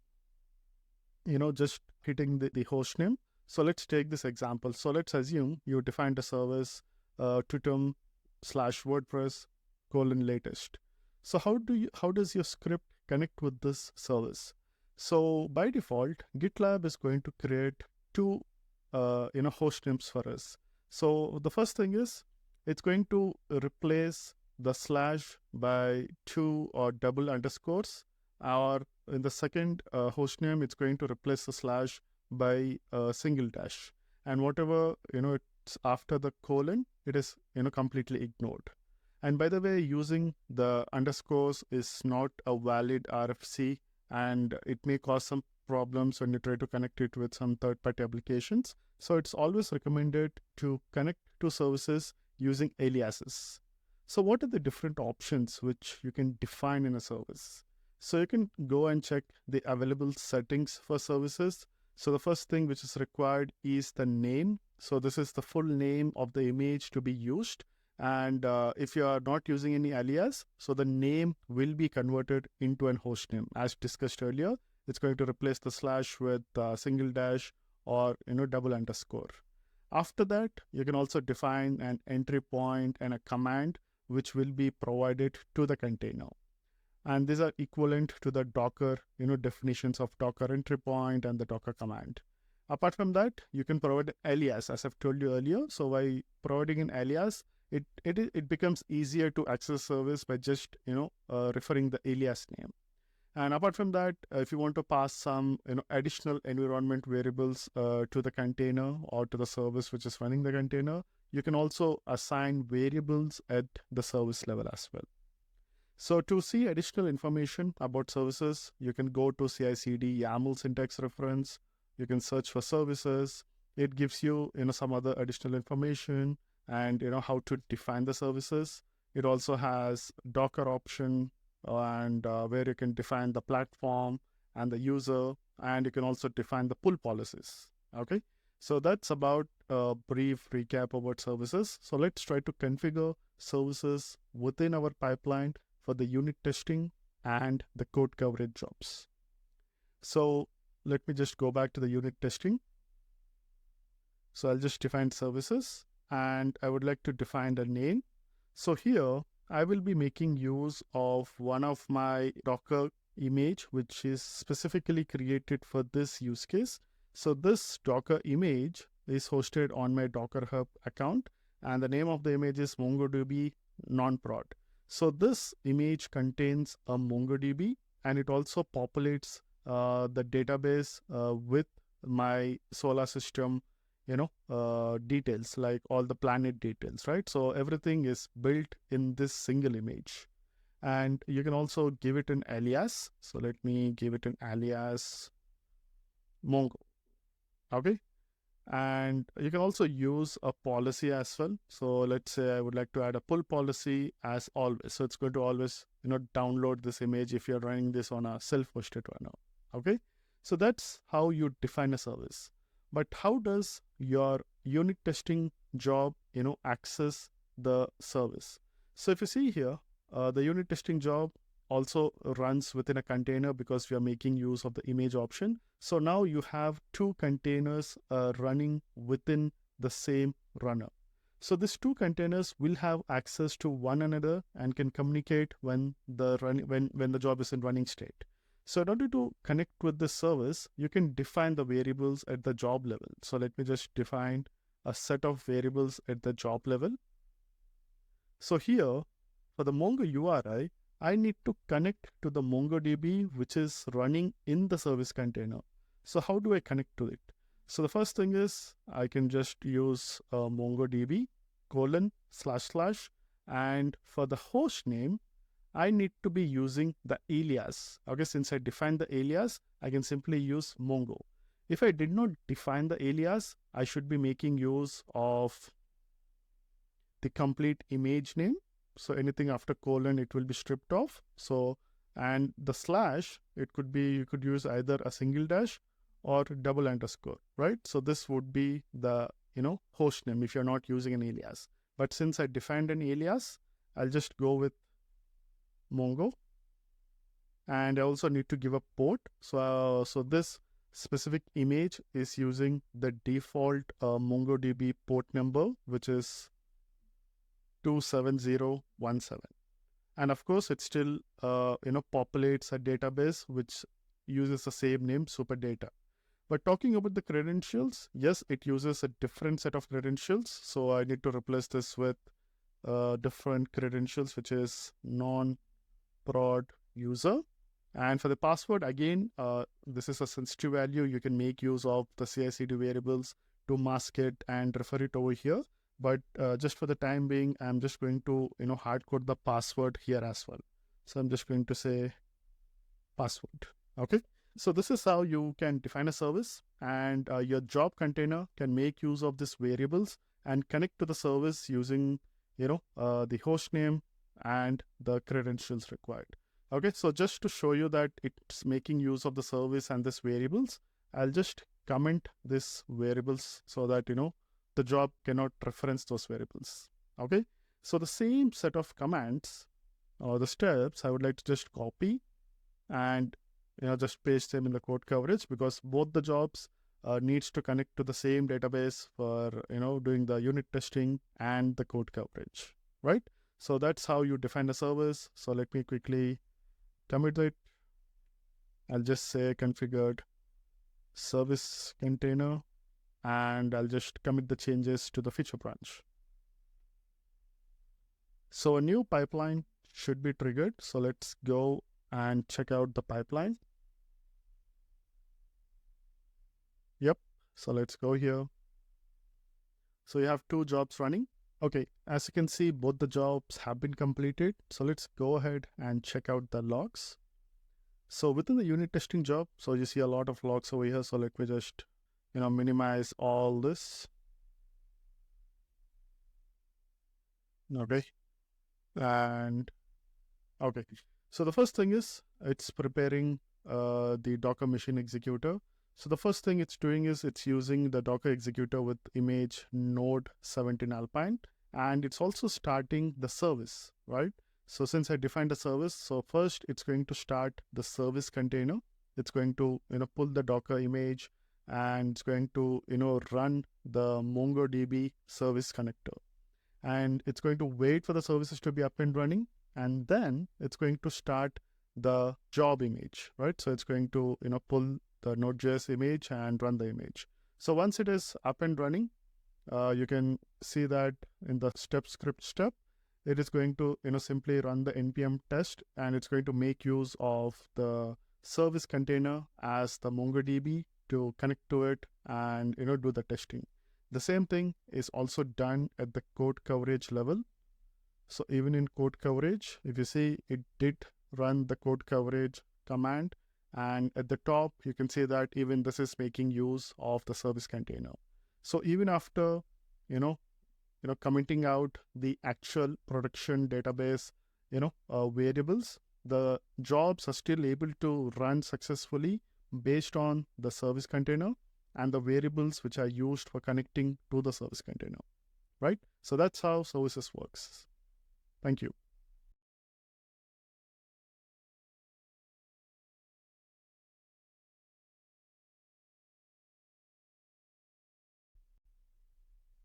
just hitting the host name. So let's take this example. So let's assume you defined a service tutum/WordPress :latest. So how does your script connect with this service? So by default, GitLab is going to create two host names for us. So the first thing is it's going to replace the slash by two or double underscores, or in the second host name, it's going to replace the slash by a single dash. And whatever, it's after the colon, it is, completely ignored. And by the way, using the underscores is not a valid RFC, and it may cause some problems when you try to connect it with some third-party applications. So it's always recommended to connect to services using aliases. So what are the different options which you can define in a service? So you can go and check the available settings for services. So the first thing which is required is the name. So this is the full name of the image to be used. And if you are not using any alias, so the name will be converted into an host name. As discussed earlier, it's going to replace the slash with single dash or double underscore. After that, you can also define an entry point and a command which will be provided to the container. And these are equivalent to the Docker, definitions of Docker entry point and the Docker command. Apart from that, you can provide an alias, as I've told you earlier. So by providing an alias, it becomes easier to access service by just referring the alias name. And apart from that, if you want to pass some additional environment variables to the container or to the service which is running the container, you can also assign variables at the service level as well. So to see additional information about services, you can go to CI/CD YAML syntax reference. You can search for services. It gives you some other additional information and how to define the services. It also has Docker option and where you can define the platform and the user, and you can also define the pull policies. Okay, so that's about a brief recap about services. So let's try to configure services within our pipeline for the unit testing and the code coverage jobs. So let me just go back to the unit testing. So I'll just define services and I would like to define the name. So here I will be making use of one of my Docker image, which is specifically created for this use case. So this Docker image is hosted on my Docker Hub account, and the name of the image is MongoDB non-prod. So this image contains a MongoDB, and it also populates the database with my solar system, details, like all the planet details, right? So everything is built in this single image. And you can also give it an alias. So let me give it an alias Mongo. Okay. And you can also use a policy as well. So let's say I would like to add a pull policy as always. So it's going to always, download this image if you're running this on a self-hosted runner. Okay. So that's how you define a service. But how does your unit testing job, access the service? So if you see here, the unit testing job also runs within a container because we are making use of the image option. So now you have two containers running within the same runner. So these two containers will have access to one another and can communicate when the job is in running state. So in order to connect with this service, you can define the variables at the job level. So let me just define a set of variables at the job level. So here, for the Mongo URI, I need to connect to the MongoDB, which is running in the service container. So how do I connect to it? So the first thing is I can just use MongoDB : / and for the host name, I need to be using the alias. Okay, since I defined the alias, I can simply use Mongo. If I did not define the alias, I should be making use of the complete image name. So anything after : it will be stripped off. So, and the slash, it could be, you could use either a single dash or double underscore, right? So this would be the, host name if you're not using an alias. But since I defined an alias, I'll just go with Mongo. And I also need to give a port. So this specific image is using the default MongoDB port number, which is 27017. And of course, it still populates a database which uses the same name, Superdata. But talking about the credentials, yes, it uses a different set of credentials. So I need to replace this with different credentials, which is non-prod user. And for the password, again, this is a sensitive value. You can make use of the CI/CD variables to mask it and refer it over here. But just for the time being, I'm just going to, hard code the password here as well. So I'm just going to say password. Okay. So this is how you can define a service, and your job container can make use of these variables and connect to the service using, the host name and the credentials required. Okay, so just to show you that it's making use of the service and these variables, I'll just comment this variables so that, the job cannot reference those variables. Okay, so the same set of commands or the steps, I would like to just copy and just paste them in the code coverage, because both the jobs needs to connect to the same database for doing the unit testing and the code coverage, right? So that's how you define the service. So let me quickly commit it. I'll just say configured service container, and I'll just commit the changes to the feature branch. So a new pipeline should be triggered. So let's go and check out the pipeline. Yep. So let's go here. So you have two jobs running. Okay. As you can see, both the jobs have been completed. So let's go ahead and check out the logs. So within the unit testing job, so you see a lot of logs over here. So let me just, minimize all this. Okay. And okay. So the first thing is it's preparing the Docker machine executor. So the first thing it's doing is it's using the Docker executor with image node 17 Alpine, and it's also starting the service, right? So since I defined a service, so first it's going to start the service container. It's going to, pull the Docker image, and it's going to, run the MongoDB service connector. And it's going to wait for the services to be up and running, and then it's going to start the job image, right? So it's going to, pull the Node.js image and run the image. So once it is up and running, you can see that in the script step, it is going to, simply run the npm test, and it's going to make use of the service container as the MongoDB to connect to it and, do the testing. The same thing is also done at the code coverage level. So even in code coverage, if you see, it did run the code coverage command, and at the top, you can see that even this is making use of the service container. So even after, commenting out the actual production database, variables, the jobs are still able to run successfully based on the service container and the variables which are used for connecting to the service container, right? So that's how services works. Thank you.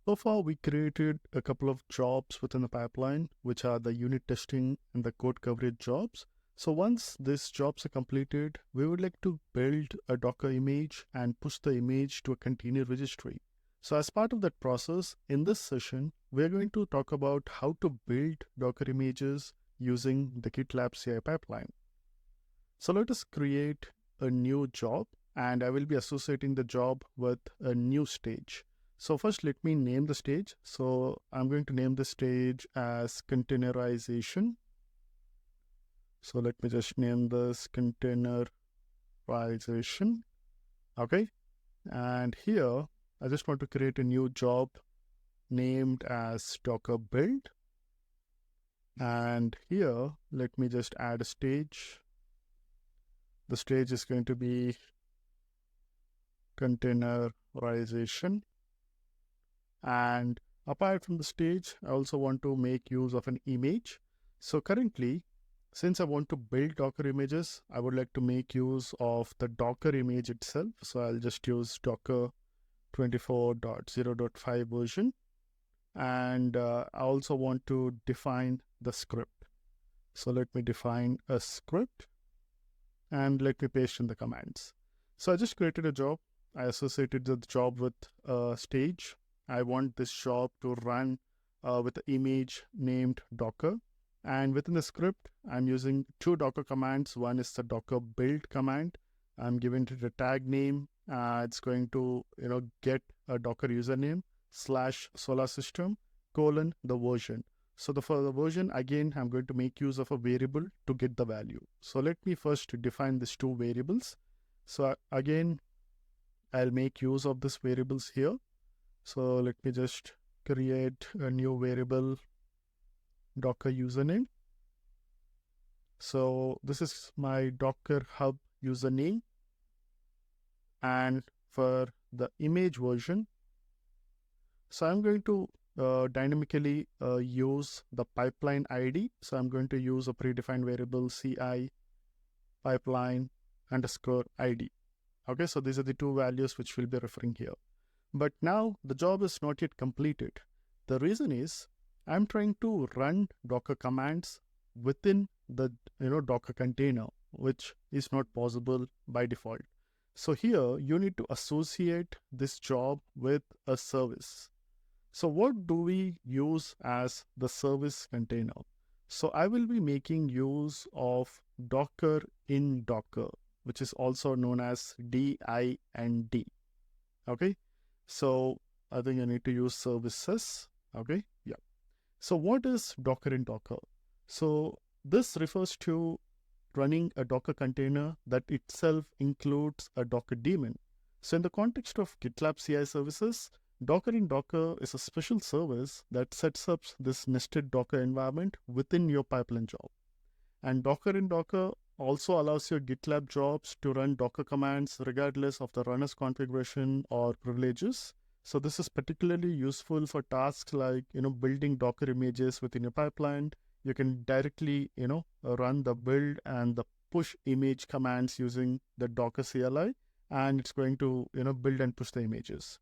So far, we created a couple of jobs within the pipeline, which are the unit testing and the code coverage jobs. So once these jobs are completed, we would like to build a Docker image and push the image to a container registry. So as part of that process, in this session, we're going to talk about how to build Docker images using the GitLab CI pipeline. So let us create a new job, and I will be associating the job with a new stage. So first, let me name the stage. So I'm going to name the stage as containerization. So let me just name this containerization. Okay. And here, I just want to create a new job named as Docker build. And here, let me just add a stage. The stage is going to be containerization. And apart from the stage, I also want to make use of an image. So currently, since I want to build Docker images, I would like to make use of the Docker image itself. So I'll just use Docker 24.0.5 version. And I also want to define the script. So let me define a script, and let me paste in the commands. So I just created a job. I associated the job with a stage. I want this job to run with the image named Docker. And within the script, I'm using two Docker commands. One is the Docker build command. I'm giving it a tag name. It's going to get a Docker username /solarsystem : the version. So for the version, again, I'm going to make use of a variable to get the value. So let me first define these two variables. So again, I'll make use of this variables here. So let me just create a new variable, Docker username. So this is my Docker Hub username. And for the image version, so I'm going to dynamically use the pipeline ID. So I'm going to use a predefined variable CI pipeline underscore ID. Okay, so these are the two values which we'll be referring here. But now the job is not yet completed. The reason is I'm trying to run Docker commands within the Docker container, which is not possible by default. So here you need to associate this job with a service. So what do we use as the service container? So I will be making use of Docker in Docker, which is also known as DIND. Okay, so I think I need to use services. Okay, yeah. So what is Docker in Docker? So this refers to running a Docker container that itself includes a Docker daemon. So in the context of GitLab CI services, Docker in Docker is a special service that sets up this nested Docker environment within your pipeline job. And Docker in Docker also allows your GitLab jobs to run Docker commands regardless of the runner's configuration or privileges. So this is particularly useful for tasks like, building Docker images within your pipeline. You can directly, run the build and the push image commands using the Docker CLI, and it's going to, build and push the images.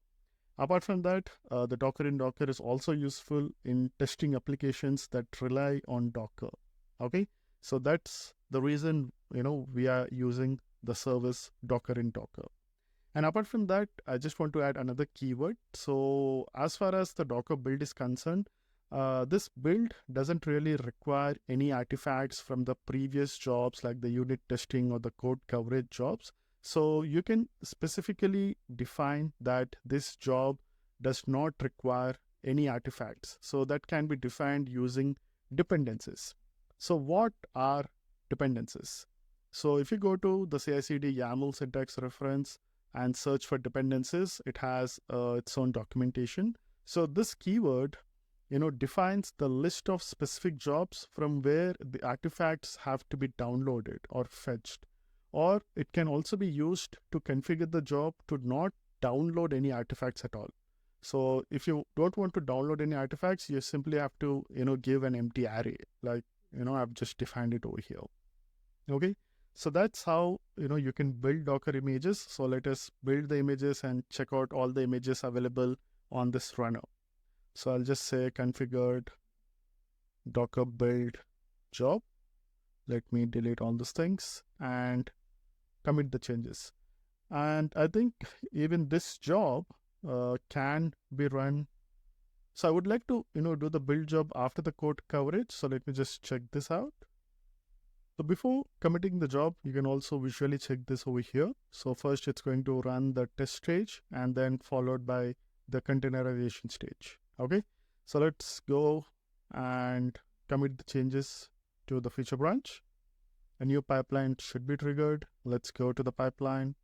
Apart from that, the Docker in Docker is also useful in testing applications that rely on Docker. Okay, so that's the reason, we are using the service Docker in Docker. And apart from that, I just want to add another keyword. So as far as the Docker build is concerned, this build doesn't really require any artifacts from the previous jobs like the unit testing or the code coverage jobs. So you can specifically define that this job does not require any artifacts. So that can be defined using dependencies. So what are dependencies? So if you go to the CI/CD YAML syntax reference and search for dependencies, it has its own documentation. So this keyword, defines the list of specific jobs from where the artifacts have to be downloaded or fetched. Or it can also be used to configure the job to not download any artifacts at all. So if you don't want to download any artifacts, you simply have to, give an empty array. Like, I've just defined it over here. Okay. So that's how, you can build Docker images. So let us build the images and check out all the images available on this runner. So I'll just say configured Docker build job. Let me delete all these things and commit the changes. And I think even this job can be run. So I would like to, do the build job after the code coverage. So let me just check this out. So before committing the job, you can also visually check this over here. So first it's going to run the test stage and then followed by the containerization stage. Okay, so let's go and commit the changes to the feature branch. A new pipeline should be triggered. Let's go to the pipeline.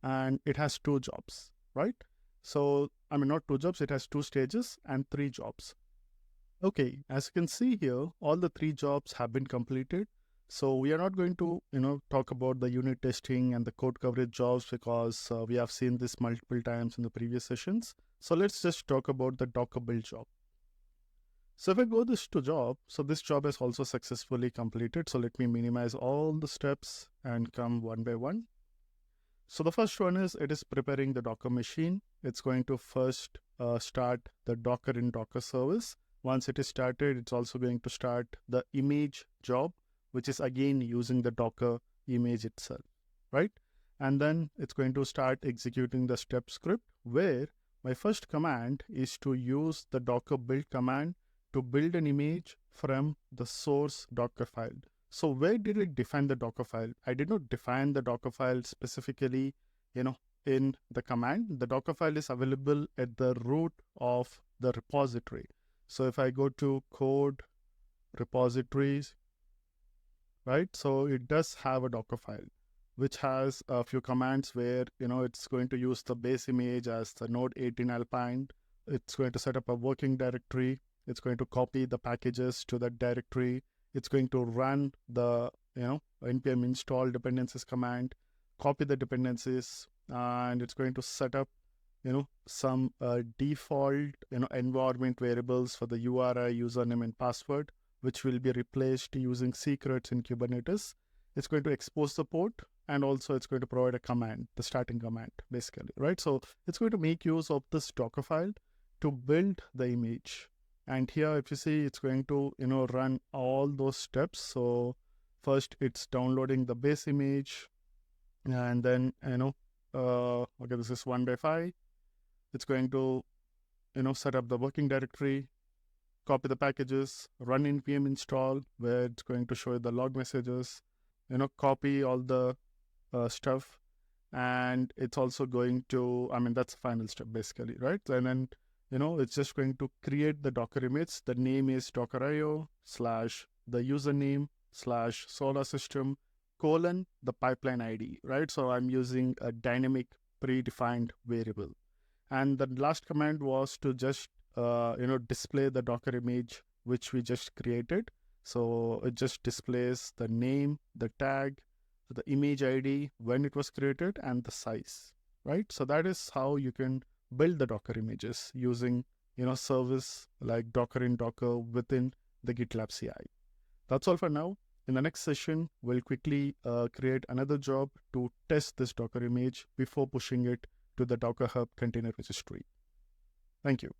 And it has two jobs, right? So, not two jobs, it has two stages and three jobs. Okay, as you can see here, all the three jobs have been completed. So we are not going to, talk about the unit testing and the code coverage jobs because we have seen this multiple times in the previous sessions. So let's just talk about the Docker build job. So if I go this to job, so this job is also successfully completed. So let me minimize all the steps and come one by one. So the first one is it is preparing the Docker machine. It's going to first start the Docker in Docker service. Once it is started, it's also going to start the image job, which is again using the Docker image itself, right? And then it's going to start executing the step script where my first command is to use the Docker build command to build an image from the source Docker file. So where did it define the Docker file? I did not define the Docker file specifically, in the command. The Docker file is available at the root of the repository. So if I go to code repositories, right? So it does have a Docker file, which has a few commands where, it's going to use the base image as the node 18 Alpine. It's going to set up a working directory. It's going to copy the packages to that directory. It's going to run the, npm install dependencies command, copy the dependencies, and it's going to set up, some default, environment variables for the URI, username, and password, which will be replaced using secrets in Kubernetes. It's going to expose the port, and also it's going to provide a command, the starting command, basically, right? So it's going to make use of this Docker file to build the image. And here, if you see, it's going to, run all those steps. So first it's downloading the base image, and then, okay, this is 1 by 5. It's going to, set up the working directory, copy the packages, run npm install, where it's going to show the log messages, copy all the stuff. And it's also going to, that's the final step, basically, right? And then, it's just going to create the Docker image. The name is docker.io / the username / solar system colon the pipeline ID, right? So I'm using a dynamic predefined variable. And the last command was to just, display the Docker image, which we just created. So it just displays the name, the tag, the image ID, when it was created, and the size, right? So that is how you can build the Docker images using, service like Docker in Docker within the GitLab CI. That's all for now. In the next session, we'll quickly create another job to test this Docker image before pushing it to the Docker Hub container registry. Thank you.